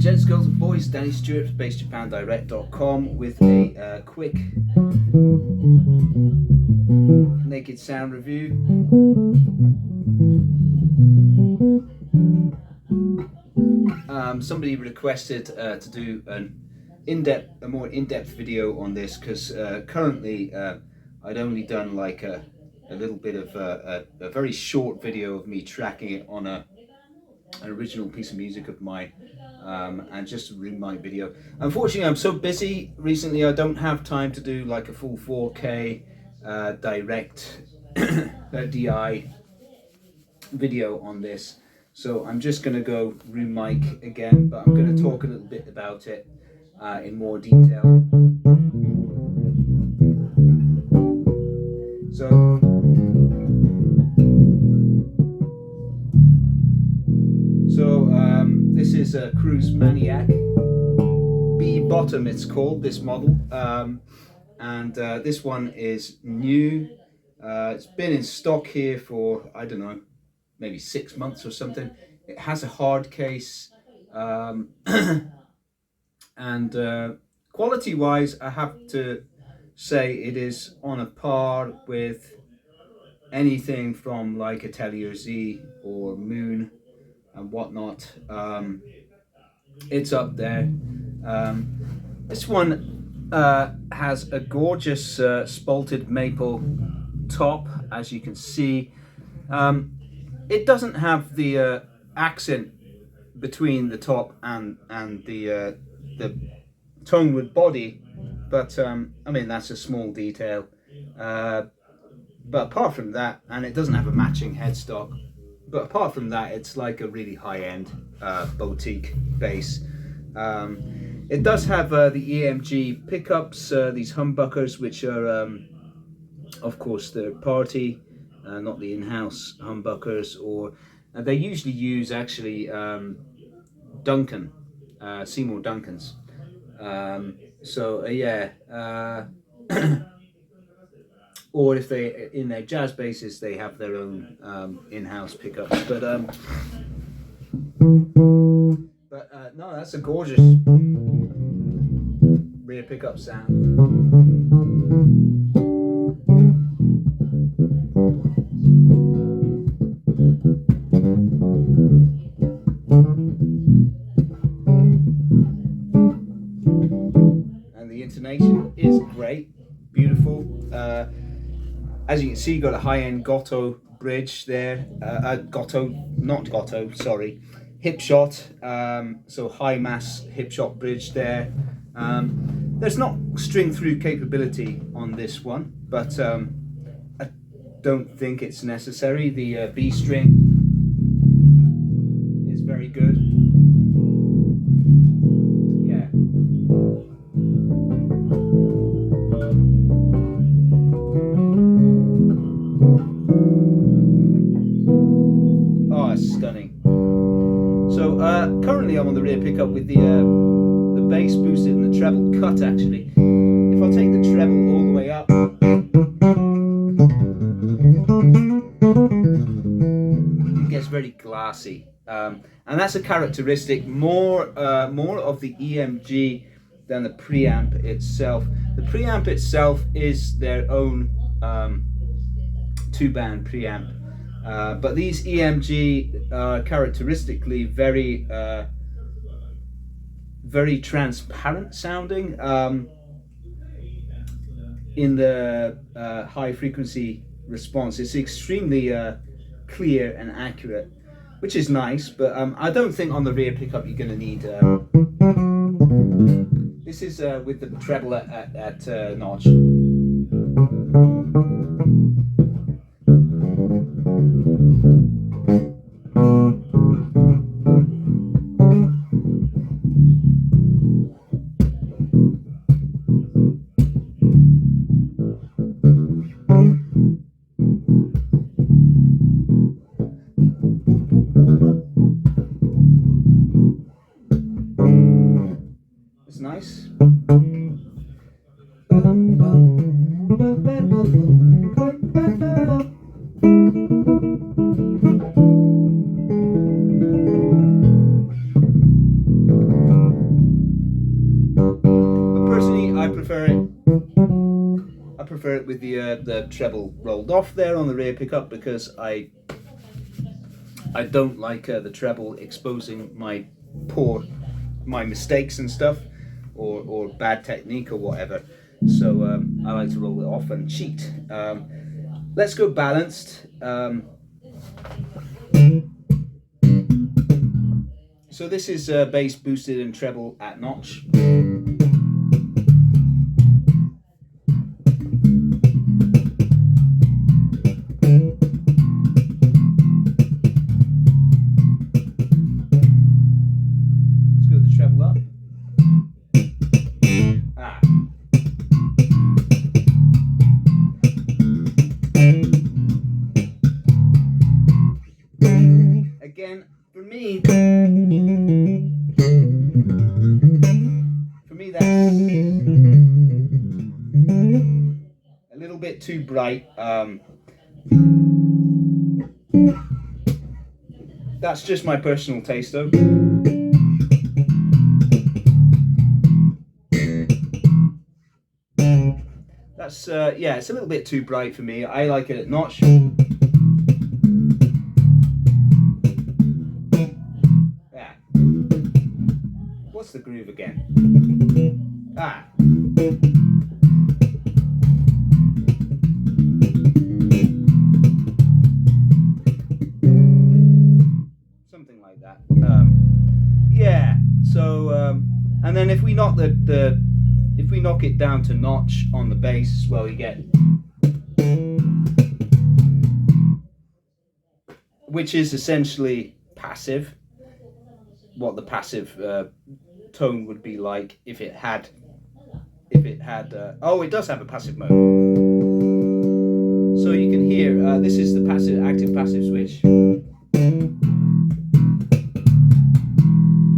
and gents, girls and boys, Danny Stewart, BassJapanDirect.com with a quick naked sound review. Somebody requested to do a more in-depth video on this because currently I'd only done like a little bit of a very short video of me tracking it on an original piece of music of mine, and just a remind video. Unfortunately, I'm so busy recently I don't have time to do like a full 4K direct DI video on this, so I'm just going to go room mic again, but I'm going to talk a little bit about it in more detail. This is a Cruise Maniac B bottom, it's called, this model, and this one is new. It's been in stock here for, I don't know, maybe 6 months or something. It has a hard case, and quality wise I have to say it is on a par with anything from like Atelier Z or Moon and whatnot. It's up there. This one has a gorgeous spalted maple top, as you can see. It doesn't have the accent between the top and the tonewood body, but I mean, that's a small detail. But apart from that, and it doesn't have a matching headstock, but apart from that, it's like a really high-end boutique bass. It does have the EMG pickups, these humbuckers, which are of course third party, not the in-house humbuckers, or they usually use actually Duncan, Seymour Duncans. Or if they, in their jazz basses, they have their own in-house pickups. But no, that's a gorgeous rear pickup sound. And the intonation is great, beautiful. As you can see, got a high-end Gotto bridge there. Hip shot. So high mass hip shot bridge there. There's not string through capability on this one, but I don't think it's necessary. The B string is very good. Yeah. Oh, it's stunning. So currently I'm on the rear pickup with the bass boosted and the treble cut actually. If I take the treble all the way up, it gets very glassy, and that's a characteristic more of the EMG than the preamp itself. The preamp itself is their own two-band preamp. But these EMG are characteristically very transparent sounding in the high frequency response. It's extremely clear and accurate, which is nice, but I don't think on the rear pickup you're going to need this is with the treble at notch. It's nice. the treble rolled off there on the rear pickup because I don't like the treble exposing my mistakes and stuff, or bad technique or whatever. So I like to roll it off and cheat. Let's go balanced. So this is bass boosted and treble at notch. Treble up. Again, for me that's a little bit too bright. That's just my personal taste though. That's yeah, it's a little bit too bright for me. I like it at notch. Yeah. What's the groove again? Something like that. Yeah. So and then if we knock if we knock it down to notch on the bass, well, you get, which is essentially passive. What the passive tone would be like if it had oh, it does have a passive mode. So you can hear this is the active passive switch.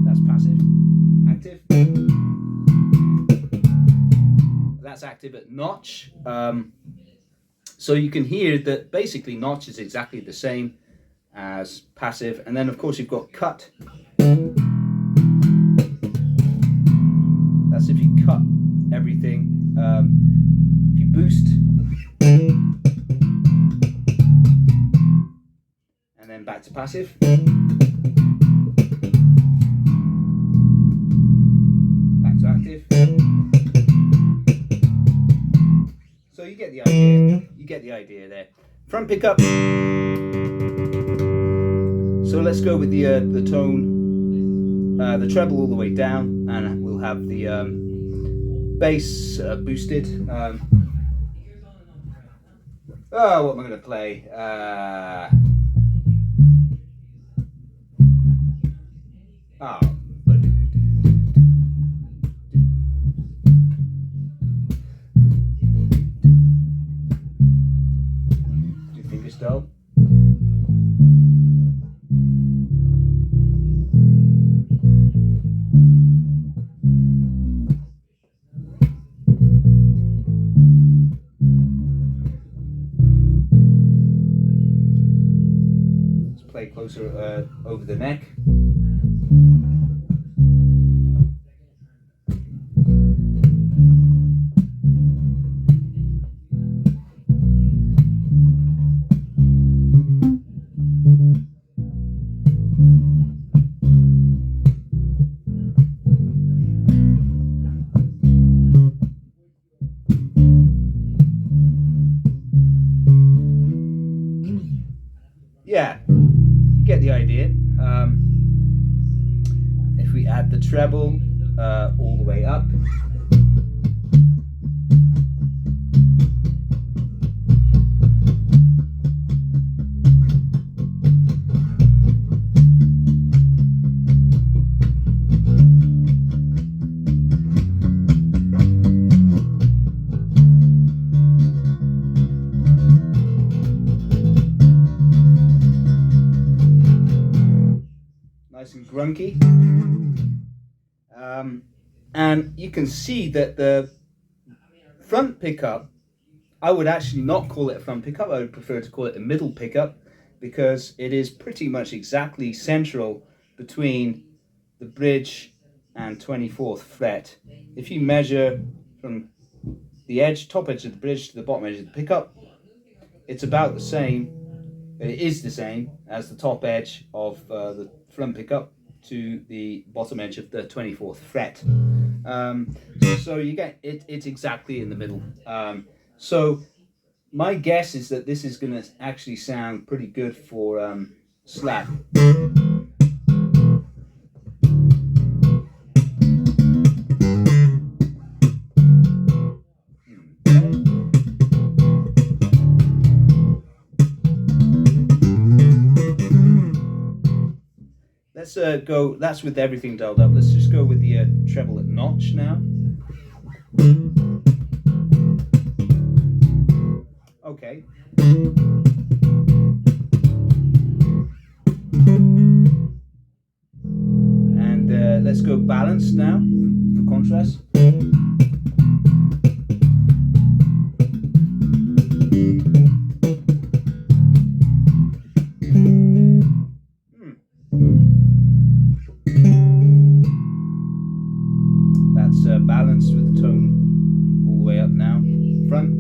That's passive. Active. That's active at notch. So you can hear that basically notch is exactly the same as passive, and then of course you've got cut. That's if you cut everything. If you boost and then back to passive. Back to active. So you get the idea. You get the idea there. Front pickup. So let's go with the tone, the treble all the way down, and we'll have the bass boosted. Oh, what am I going to play? Do finger style. Play closer over the neck. Yeah, you get the idea. If we add the treble all the way up, nice and grunky. And you can see that the front pickup, I would actually not call it a front pickup. I would prefer to call it a middle pickup, because it is pretty much exactly central between the bridge and 24th fret. If you measure from the edge, top edge of the bridge to the bottom edge of the pickup, it's about the same. It is the same as the top edge of the front pickup to the bottom edge of the 24th fret. So you get it, it's exactly in the middle. So my guess is that this is going to actually sound pretty good for slap. Let's go, that's with everything dialed up. Let's just go with the treble at notch now. Okay. And let's go balanced now for contrast. That's balanced with the tone all the way up now. Front.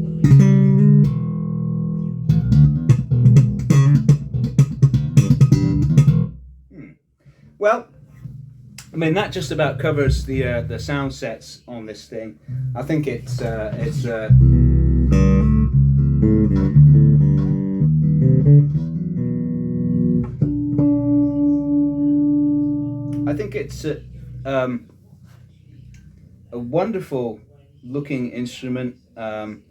Well, I mean that just about covers the sound sets on this thing. I think it's a wonderful looking instrument, and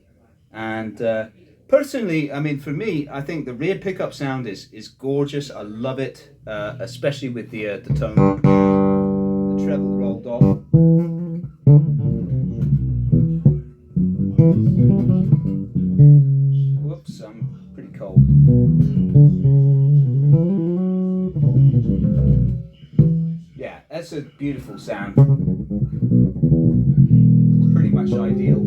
personally, I mean, for me, I think the rear pickup sound is gorgeous. I love it, especially with the tone, the treble rolled off. Whoops, I'm pretty cold. Yeah, that's a beautiful sound. It's pretty much ideal.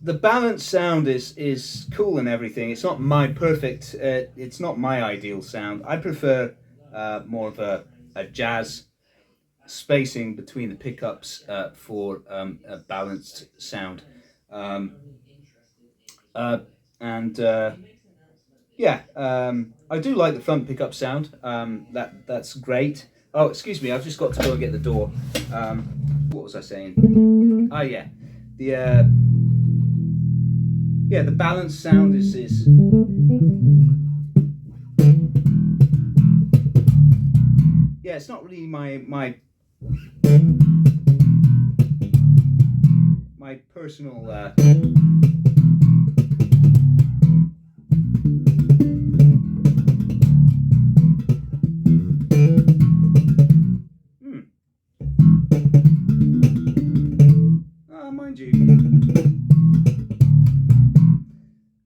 The balanced sound is cool and everything. It's not my perfect. It's not my ideal sound. I prefer more of a jazz spacing between the pickups for a balanced sound. Yeah, I do like the front pickup sound. That's great. Oh, excuse me, I've just got to go and get the door. What was I saying? Oh yeah, the balanced sound is yeah, it's not really my personal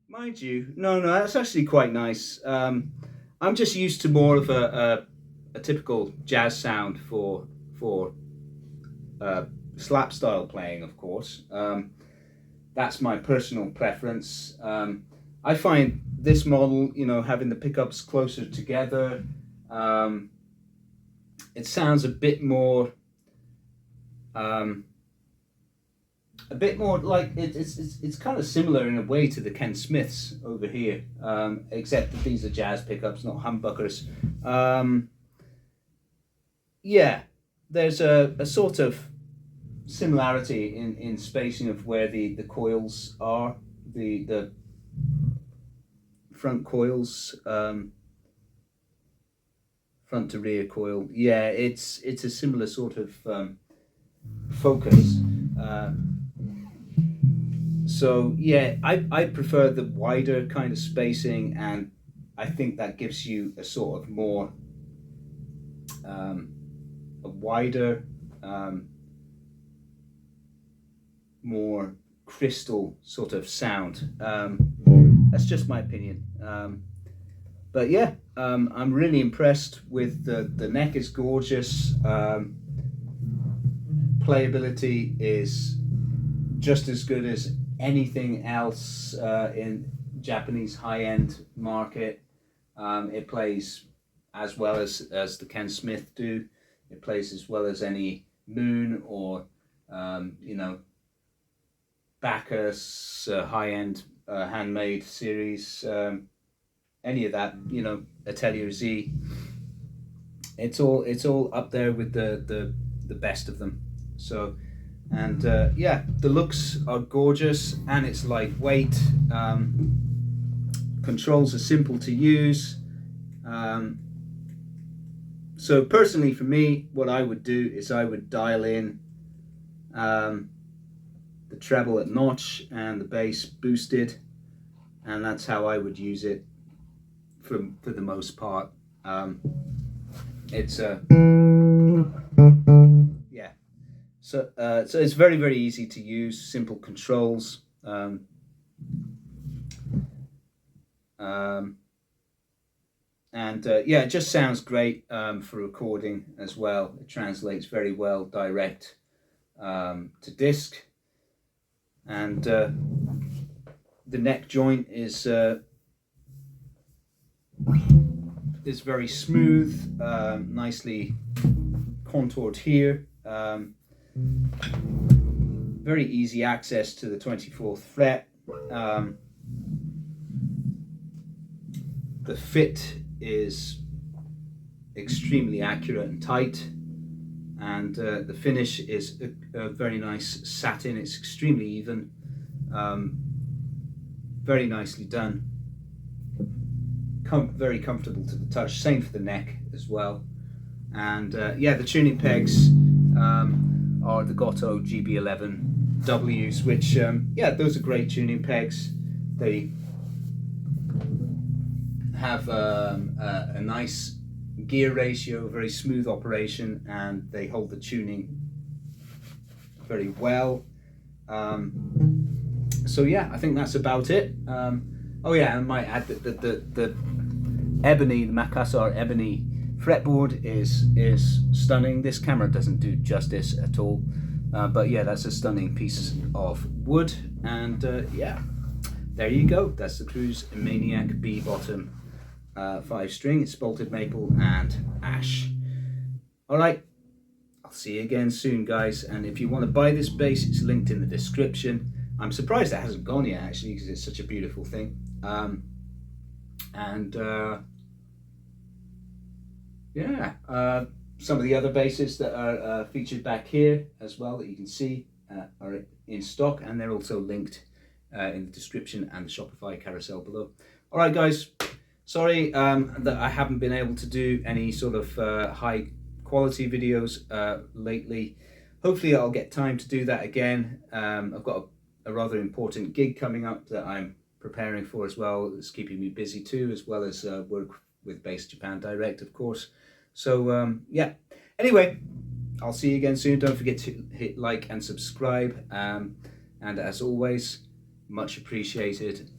mind you, no, that's actually quite nice. I'm just used to more of a typical jazz sound for slap style playing, of course. That's my personal preference. I find this model, you know, having the pickups closer together, it sounds a bit more like it's kind of similar in a way to the Ken Smiths over here, except that these are jazz pickups, not humbuckers. Yeah, there's a sort of similarity in spacing of where the coils are, the front coils, front to rear coil. Yeah, it's a similar sort of focus. So yeah, I prefer the wider kind of spacing, and I think that gives you a sort of more a wider, more crystal sort of sound. That's just my opinion. But yeah, I'm really impressed with the neck is gorgeous. Playability is just as good as anything else in Japanese high-end market. It plays as well as the Ken Smith do. It plays as well as any Moon or you know, Bacchus high-end handmade series, any of that, you know, Atelier Z. It's all up there with the best of them. So, and yeah, the looks are gorgeous, and it's lightweight. Controls are simple to use. So personally for me, what I would do is I would dial in the treble at notch and the bass boosted, and that's how I would use it for the most part. It's yeah, so it's very easy to use, simple controls. And yeah, it just sounds great for recording as well. It translates very well direct to disc, and the neck joint is very smooth, nicely contoured here. Very easy access to the 24th fret. The fit is extremely accurate and tight, and the finish is a very nice satin. It's extremely even, very nicely done, very comfortable to the touch. Same for the neck as well. And yeah, the tuning pegs are the Gotto GB11Ws, which yeah, those are great tuning pegs. They have a nice gear ratio, very smooth operation, and they hold the tuning very well. So yeah, I think that's about it. Oh yeah, I might add that the ebony, the Macassar ebony fretboard is stunning. This camera doesn't do justice at all, but yeah, that's a stunning piece of wood. And yeah, there you go. That's the Cruise Maniac B bottom 5-string. It's bolted maple and ash. All right, I'll see you again soon, guys. And if you want to buy this bass, it's linked in the description. I'm surprised it hasn't gone yet, actually, because it's such a beautiful thing. Yeah, some of the other basses that are featured back here as well that you can see are in stock, and they're also linked in the description and the Shopify carousel below. All right, guys, sorry that I haven't been able to do any sort of high quality videos lately. Hopefully I'll get time to do that again. I've got a rather important gig coming up that I'm preparing for as well. It's keeping me busy too, as well as work with Bass Japan Direct, of course. So yeah, anyway, I'll see you again soon. Don't forget to hit like and subscribe, and as always, much appreciated.